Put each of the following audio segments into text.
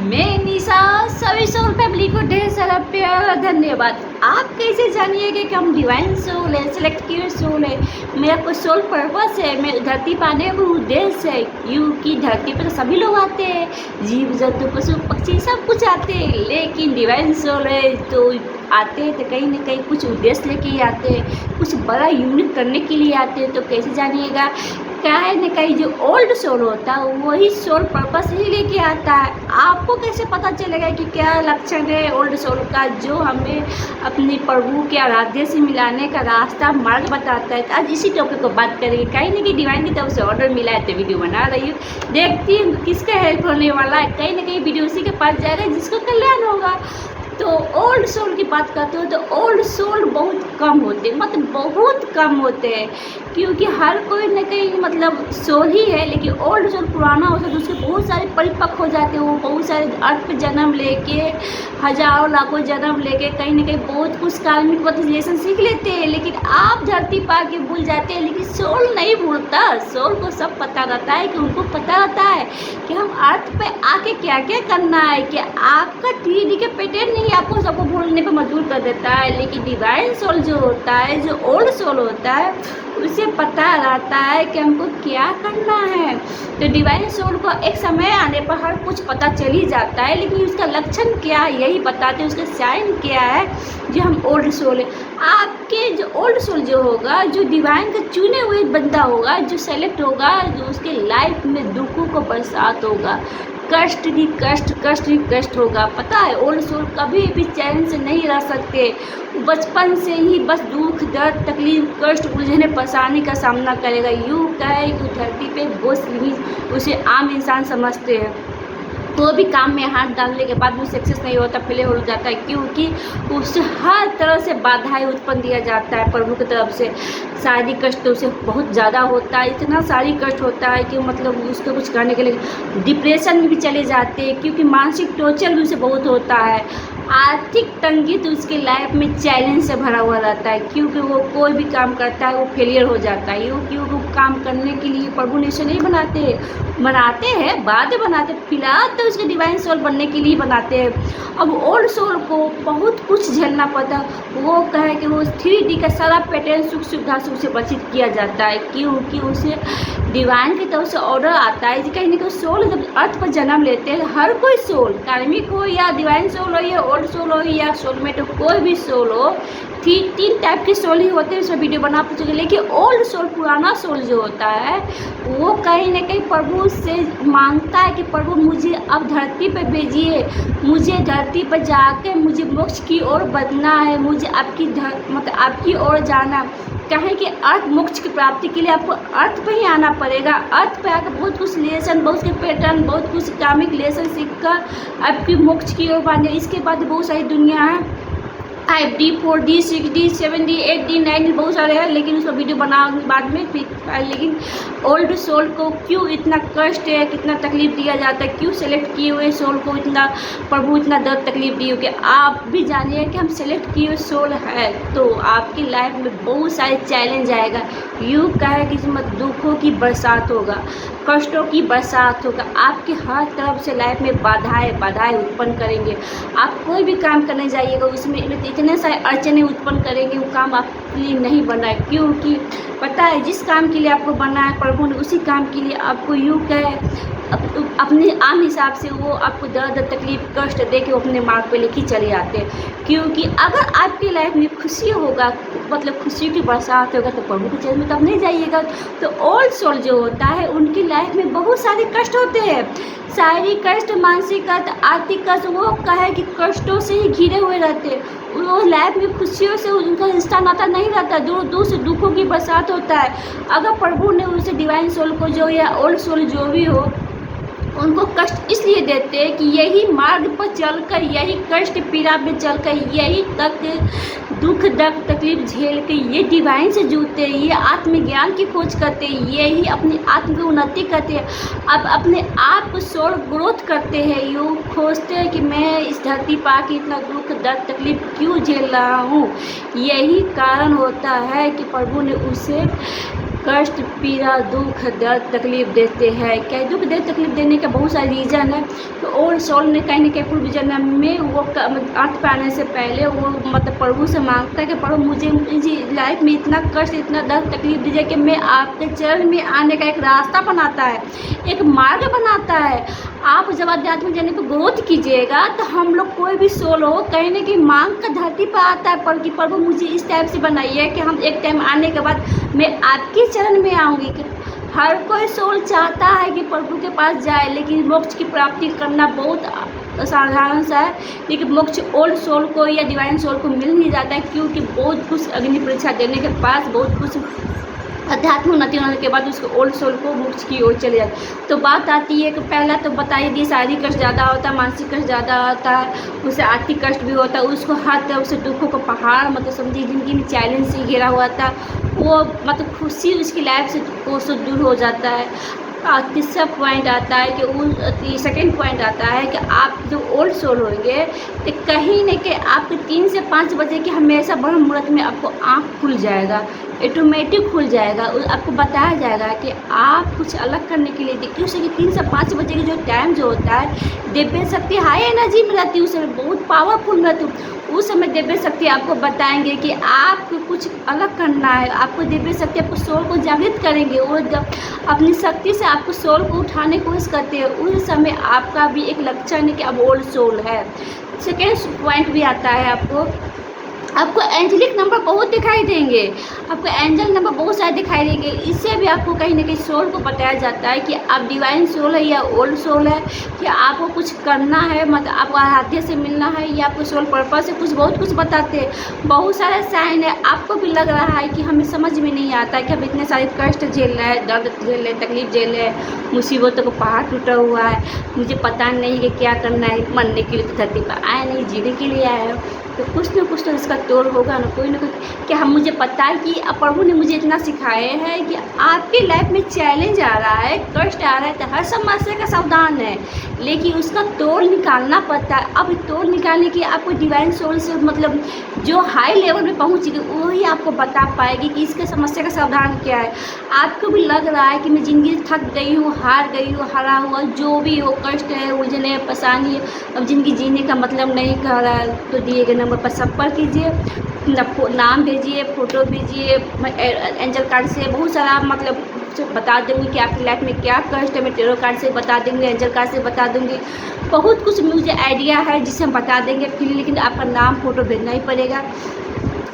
मैं निशा सभी soul family को ढेर सारा प्यार और धन्यवाद। आप कैसे जानिएगा कि हम डिवाइन सोल है, सेलेक्ट किए सोल है। मेरा कोई सोल पर्पस है, मैं धरती पाने का उद्देश्य है। क्योंकि धरती पर सभी लोग आते हैं, जीव जंतु पशु पक्षी सब कुछ आते हैं, लेकिन डिवाइन सोल है तो आते हैं तो कहीं ना कहीं कुछ उद्देश्य लेके ही आते हैं, कुछ बड़ा यूनिक करने के लिए आते हैं। तो कैसे जानिएगा, क्या है ना, कहीं जो ओल्ड सोल होता है वही सोल पर्पस ही लेके आता है। आपको कैसे पता चलेगा कि क्या लक्षण है ओल्ड सोल का, जो हमें अपने प्रभु के आराध्य से मिलाने का रास्ता मार्ग बताता है। तो आज इसी टॉपिक को बात करेंगे। कहीं ना कहीं डिवाइन की तरफ से ऑर्डर मिला है तो वीडियो बना रही हूँ, देखती हूँ किसका हेल्प होने वाला है। कहीं ना कहीं वीडियो उसी के पास जाएगा जिसको कल्याण होगा। तो ओल्ड सोल की बात करते हो तो ओल्ड सोल बहुत कम होते हैं, मतलब बहुत कम होते हैं। क्योंकि हर कोई न कहीं मतलब सोल ही है, लेकिन ओल्ड सोल पुराना होता है तो उसके बहुत सारे परिपक्व हो जाते हैं। वो बहुत सारे अर्थ पे जन्म लेके, हजारों लाखों जन्म लेके कहीं ना कहीं बहुत कुछ कार्मिक रिलेशन सीख लेते हैं। लेकिन आप धरती पा के भूल जाते हैं, लेकिन सोल नहीं भूलता। सोल को सब पता रहता है, कि उनको पता रहता है कि हम अर्थ पे आके क्या क्या करना है। कि आपका 3D के पैटर्न नहीं आपको सबको भूलने पर मजबूर कर देता है, लेकिन डिवाइन सोल जो होता है, जो ओल्ड सोल होता है, उसे पता रहता है कि हमको क्या करना है। तो डिवाइन सोल को एक समय आने पर हर कुछ पता चल ही जाता है, लेकिन उसका लक्षण क्या है यही बताते हैं, उसका साइन क्या है जो हम ओल्ड सोल है। आपके जो ओल्ड सोल जो होगा, जो डिवाइन का चुने हुए बंदा होगा, जो सेलेक्ट होगा, जो उसके लाइफ में दुखों को बरसात होगा, कष्ट ही कष्ट, कष्ट ही कष्ट होगा। पता है ओल्ड सोल कभी भी चैन से नहीं रह सकते। बचपन से ही बस दुख दर्द तकलीफ कष्ट उलझने परेशानी का सामना करेगा। यूँ कहे कि धरती पे बोझ ही उसे आम इंसान समझते हैं। तो भी काम में हाथ डालने के बाद भी सक्सेस नहीं होता, फेलियर हो जाता है। क्योंकि उससे हर तरह से बाधाएं उत्पन्न दिया जाता है प्रभु की तरफ से। शारीरिक कष्ट तो उसे बहुत ज़्यादा होता है, इतना शारीरिक कष्ट होता है कि मतलब उसको कुछ करने के लिए डिप्रेशन में भी चले जाते हैं। क्योंकि मानसिक टॉर्चर भी उसे बहुत होता है। आर्थिक तंगी तो उसके लाइफ में चैलेंज से भरा हुआ रहता है। क्योंकि वो कोई भी काम करता है वो फेलियर हो जाता है। क्योंकि वो काम करने के लिए प्रभु ने इसे नहीं बनाते हैं, बाद में बनाते, फिलहाल तो उसके डिवाइन सोल बनने के लिए बनाते हैं। अब ओल्ड सोल को बहुत कुछ झेलना पड़ता है। वो कहे कि वो 3D का सारा पैटर्न सुख सुविधा से उसे वंचित किया जाता है। क्योंकि उसे डिवाइन की तरफ से ऑर्डर आता है कि कहीं ना कहीं सोल जब अर्थ पर जन्म लेते हैं, हर कोई सोल, कार्मिक हो या डिवाइन सोल हो या ओल्ड सोल हो या सोलमेट हो, कोई भी सोल हो, तीन टाइप के सोल ही होते हैं। इसमें वीडियो बना पूछेंगे। लेकिन ओल्ड सोल, पुराना सोल जो होता है, वो कहीं ना कहीं प्रभु से मांगता है कि प्रभु मुझे अब धरती पर भेजिए, मुझे धरती पर जाके मुझे मोक्ष की ओर बढ़ना है, मुझे आपकी मतलब आपकी ओर जाना। कहें कि अर्थ मोक्ष की प्राप्ति के लिए आपको अर्थ पे ही आना पड़ेगा। अर्थ पे आकर बहुत कुछ लेसन, बहुत के पैटर्न, बहुत कुछ कामिक लेसन सीख कर आपकी मोक्ष की ओर बढ़ने। इसके बाद बहुत सारी दुनिया है, 5D 4D 6D 7D 8D 9D बहुत सारे हैं, लेकिन उसका वीडियो बना बाद में फिर। लेकिन ओल्ड सोल को क्यों इतना कष्ट है, कितना तकलीफ दिया जाता है, क्यों सेलेक्ट किए हुए सोल को इतना प्रभु इतना दर्द तकलीफ दी हो। कि आप भी जानिए कि हम सेलेक्ट किए हुए सोल है तो आपकी लाइफ में बहुत सारे चैलेंज आएगा। यूँ कहे कि मतलब दुखों की बरसात होगा, कष्टों की बरसात होगा। आपके हर तरफ से लाइफ में बाधाएं उत्पन्न करेंगे। आप कोई भी काम करने जाइएगा उसमें इतने सारे अड़चने उत्पन्न करेंगे, वो काम आपके लिए नहीं बना है। क्योंकि पता है जिस काम के लिए आपको बना है प्रभु ने, उसी काम के लिए आपको यूँ कहे अपने आम हिसाब से वो आपको दर्द तकलीफ कष्ट दे के वो अपने मार्ग पे लेके चले आते हैं। क्योंकि अगर आपकी लाइफ में खुशी होगा, मतलब खुशी की बरसात होगा, तो प्रभु के चरण में तब नहीं जाइएगा। तो ओल्ड सोल जो होता है उनकी लाइफ में बहुत सारे कष्ट होते हैं, शारीरिक कष्ट, मानसिक कष्ट, आर्थिक कष्ट। वो कहे कि कष्टों से ही घिरे हुए रहते हैं। वो लाइफ में खुशियों से उनका रिश्ता नाता नहीं रहता, दूर दूर से दुखों की बरसात होता है। अगर प्रभु ने उसे डिवाइन सोल को जो या ओल्ड सोल जो भी हो, उनको कष्ट इसलिए देते हैं कि यही मार्ग पर चलकर, यही कष्ट पीड़ा में चलकर, यही तक दुख दर्द तकलीफ झेल के ये डिवाइन से जुड़ते हैं, ये आत्मज्ञान की खोज करते हैं, यही अपनी आत्म की उन्नति करते हैं। अब अपने आप को सोल ग्रोथ करते हैं। यूँ खोजते हैं कि मैं इस धरती पर आके इतना दुख दर्द तकलीफ क्यों झेल रहा हूँ। यही कारण होता है कि प्रभु ने उसे कष्ट, पीड़ा, दुख, दर्द, तकलीफ देते हैं। क्या दुख दर्द तकलीफ देने का बहुत सारे रीज़न है। तो ओल्ड सोल ने कहीं ना कहीं पूर्व जन्म में वो अर्थ पे आने से पहले वो मतलब प्रभु से मांगता है कि प्रभु मुझे लाइफ में इतना कष्ट, इतना दर्द तकलीफ दीजिए कि मैं आपके चरण में आने का एक रास्ता बनाता है, एक मार्ग बनाता है। आप जब आध्यात्मिक जर्नी पर ग्रोथ कीजिएगा तो हम लोग कोई भी सोल हो कहीं ना कहीं मांग का धरती पर आता है पर कि प्रभु मुझे इस टाइप से बनाइए कि हम एक टाइम आने के बाद मैं आपके चरण में आऊँगी। कि हर कोई सोल चाहता है कि प्रभु के पास जाए, लेकिन मोक्ष की प्राप्ति करना बहुत साधारण सा है। लेकिन मोक्ष ओल्ड सोल को या डिवाइन सोल को मिल नहीं जाता है, क्योंकि बहुत कुछ अग्नि परीक्षा देने के पास, बहुत कुछ अध्यात्म उन्नति होने के बाद उसको ओल्ड सोल को मोक्ष की ओर चले जाते। तो बात आती है कि पहला तो बताइए दी शारीरिक कष्ट ज़्यादा होता है, मानसिक कष्ट ज़्यादा होता है, उसे आर्थिक कष्ट भी होता है, उसको हर तरफ से दुखों का पहाड़ मतलब समझिए जिंदगी में चैलेंज से घिरा हुआ था, वो मतलब खुशी उसकी लाइफ से कोसों दूर हो जाता है। तीसरा पॉइंट आता है कि सेकेंड पॉइंट आता है कि आप जो ओल्ड सोल होंगे तो कहीं न कहीं आपके 3 से 5 बजे के हमेशा ब्रह्म मुहूर्त में आपको आँख खुल जाएगा, ऑटोमेटिक खुल जाएगा। आपको बताया जाएगा कि आप कुछ अलग करने के लिए देखिए उसे कि 3 से 5 बजे की जो टाइम जो होता है दिव्य शक्ति हाई एनर्जी में रहती है, उस समय बहुत पावरफुल रहती है। उस समय दिव्य शक्ति आपको बताएंगे कि आपको कुछ अलग करना है। आपको दिव्य शक्ति आपको सोल को जागृत करेंगे, वो जब अपनी शक्ति से आपको सोल को उठाने की कोशिश करते हैं उस समय आपका भी एक लक्षण है कि अब ओल्ड सोल है। सेकेंड पॉइंट भी आता है आपको एंजलिक नंबर बहुत दिखाई देंगे, आपको एंजल नंबर बहुत सारे दिखाई देंगे। इससे भी आपको कहीं ना कहीं सोल को बताया जाता है कि आप डिवाइन सोल है या ओल्ड सोल है, कि आपको कुछ करना है, मतलब आपको आराध्य से मिलना है या आपको सोल पर्पस से बहुत कुछ बताते हैं। बहुत सारे साइन है, आपको भी लग रहा है कि हमें समझ में नहीं आता कि हम इतने सारे कष्ट झेल रहे हैं, दर्द झेल रहे हैं, तकलीफ झेल रहे हैं, मुसीबतों को पहाड़ टूटा हुआ है, मुझे पता नहीं कि क्या करना है। मरने के लिए तो धरती पर आया नहीं, जीने के लिए आया है, तो कुछ ना कुछ तो इसका तोड़ होगा ना, कोई ना कोई। क्या हम मुझे पता है कि प्रभु ने मुझे इतना सिखाया है कि आपकी लाइफ में चैलेंज आ रहा है, कष्ट आ रहा है, तो हर समस्या का सावधान है, लेकिन उसका तोड़ निकालना पड़ता है। अब तोड़ निकालने की आपको डिवाइन सोल से मतलब जो हाई लेवल में पहुँचेगी वही आपको बता पाएगी कि इसके समस्या का सावधान क्या है। आपको भी लग रहा है कि मैं ज़िंदगी थक गई हूँ, हार गई हूँ, हरा हुआ, जो भी हो, कष्ट है, उलझन है, परेशानी है, अब ज़िंदगी जीने का मतलब नहीं कर रहा है, तो दिए गए नंबर पर संपर्क कीजिए, नाम भेजिए, फ़ोटो भेजिए, एंजल कार्ड से बहुत सारा मतलब बता दूँगी कि आपकी लाइफ में क्या कष्ट है। मैं टेरो कार्ड से बता दूँगी, एंजल कार्ड से बता दूँगी, बहुत कुछ मुझे आइडिया है जिसे हम बता देंगे फिर, लेकिन आपका नाम फ़ोटो भेजना ही पड़ेगा।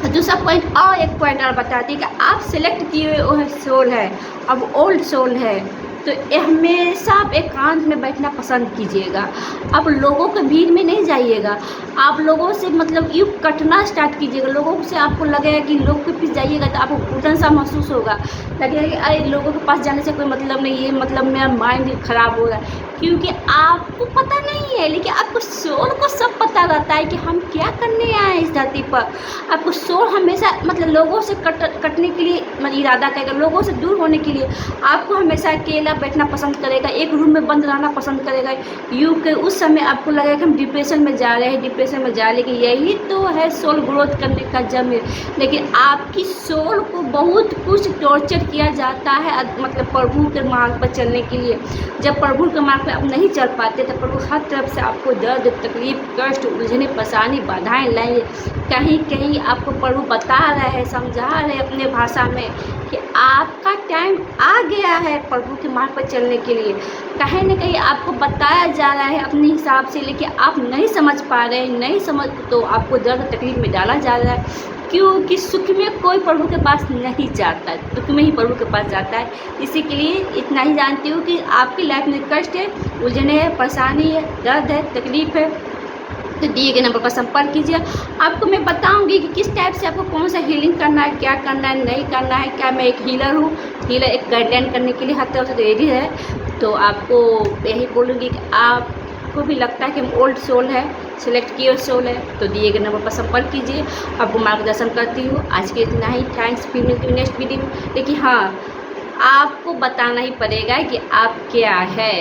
दूसरा पॉइंट और एक पॉइंट और बता दी कि आप सेलेक्ट किए हुए सोल है, अब ओल्ड सोल है, तो हमेशा आप एकांत में बैठना पसंद कीजिएगा। आप लोगों के भीड़ में नहीं जाइएगा, आप लोगों से मतलब यूँ कटना स्टार्ट कीजिएगा। लोगों से आपको लगेगा कि लोग के पीछे जाइएगा तो आपको घुटन सा महसूस होगा, लगेगा कि अरे लोगों के पास जाने से कोई मतलब नहीं है, मतलब मेरा माइंड ख़राब हो रहा है, क्योंकि आपको पता नहीं है, लेकिन आपको सोल को सब पता रहता है कि हम क्या करने आए हैं इस धरती पर। आपको सोल हमेशा मतलब लोगों से कटने के लिए मतलब इरादा करेगा, लोगों से दूर होने के लिए आपको हमेशा अकेला बैठना पसंद करेगा, एक रूम में बंद रहना पसंद करेगा। यूँ कि उस समय आपको लगेगा कि हम डिप्रेशन में जा रहे हैं, डिप्रेशन में जा रहे, लेकिन यही तो है सोल ग्रोथ करने का जमीन। लेकिन आपकी सोल को बहुत कुछ टॉर्चर किया जाता है मतलब प्रभु के मार्ग पर चलने के लिए। जब प्रभु के मार्ग पर आप नहीं चल पाते तो प्रभु हर तरफ से आपको दर्द, तकलीफ, कष्ट, उलझने, परेशानी, बाधाएं लाएंगे। कहीं कहीं आपको प्रभु बता रहे हैं, समझा रहे हैं अपने भाषा में कि आपका टाइम आ गया है प्रभु के मार्ग पर चलने के लिए। कहीं ना कहीं आपको बताया जा रहा है अपने हिसाब से, लेकिन आप नहीं समझ पा रहे हैं, नहीं समझ तो आपको दर्द तकलीफ में डाला जा रहा है। क्योंकि सुख में कोई प्रभु के पास नहीं जाता है, दुख में ही प्रभु के पास जाता है। इसी के लिए इतना ही जानती हूँ कि आपकी लाइफ में कष्ट है, उलझने है, परेशानी है, दर्द है, तकलीफ है, तो दिए गए नंबर पर संपर्क कीजिए। आपको मैं बताऊंगी कि किस टाइप से आपको कौन सा हीलिंग करना है, क्या करना है, नहीं करना है। क्या मैं एक हीलर हूँ, हीलर एक गाइडलाइन करने के लिए हर तरफ से रेडी है। तो आपको यही बोलूँगी कि आपको भी लगता है कि हम ओल्ड सोल है, सिलेक्ट किए सोल है, तो दिए गए नंबर पर संपर्क कीजिए। आपको मार्गदर्शन करती हूँ। आज के इतना ही, थैंक्स। फिर मिलती हूँ नेक्स्ट वीडियो में। लेकिन हाँ, आपको बताना ही पड़ेगा कि आप क्या है।